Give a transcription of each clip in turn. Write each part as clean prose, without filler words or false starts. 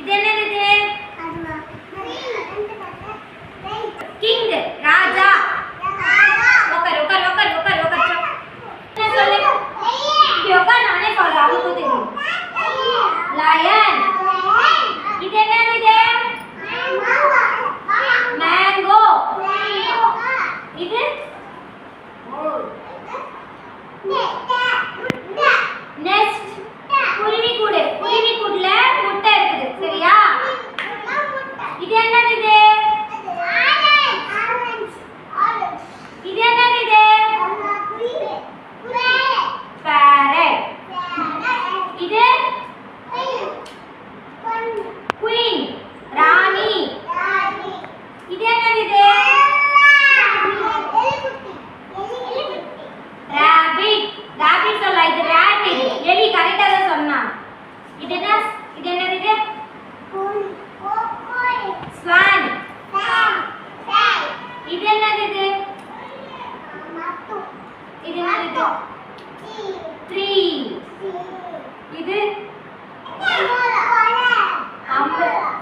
இது என்னது இது? கிங் ராஜா. உட்கார் உட்கார் உட்கார் உட்கார் உட்கார். என்ன சொல்லு? இப்படி உட்கார், நானே சொல்றேன். அவங்க தெரியும். லயன். இது என்னது இது? மேங்கோ. இது நெஸ்ட். குருவிக்கூடு. குருவிக்கூடுல முட்டை இருக்குது. சரியா? இது என்னது இது? இது என்னது இது? parrot. இது queen ராணி. இது என்னது இது? rabbit. rabbit சொல்ல, இது rat. இது எலி. கரெக்ட்டா தான் சொன்னா. இது என்ன? இது என்னது இது? swan. இது என்னது இது? இது என்னது இது? tree. இது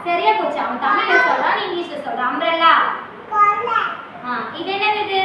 சரியா போச்சு. அவன் தமிழ்ல சொல்றான், இங்கிலீஷ்ல சொல்றான். umbrella. இது என்னது இது?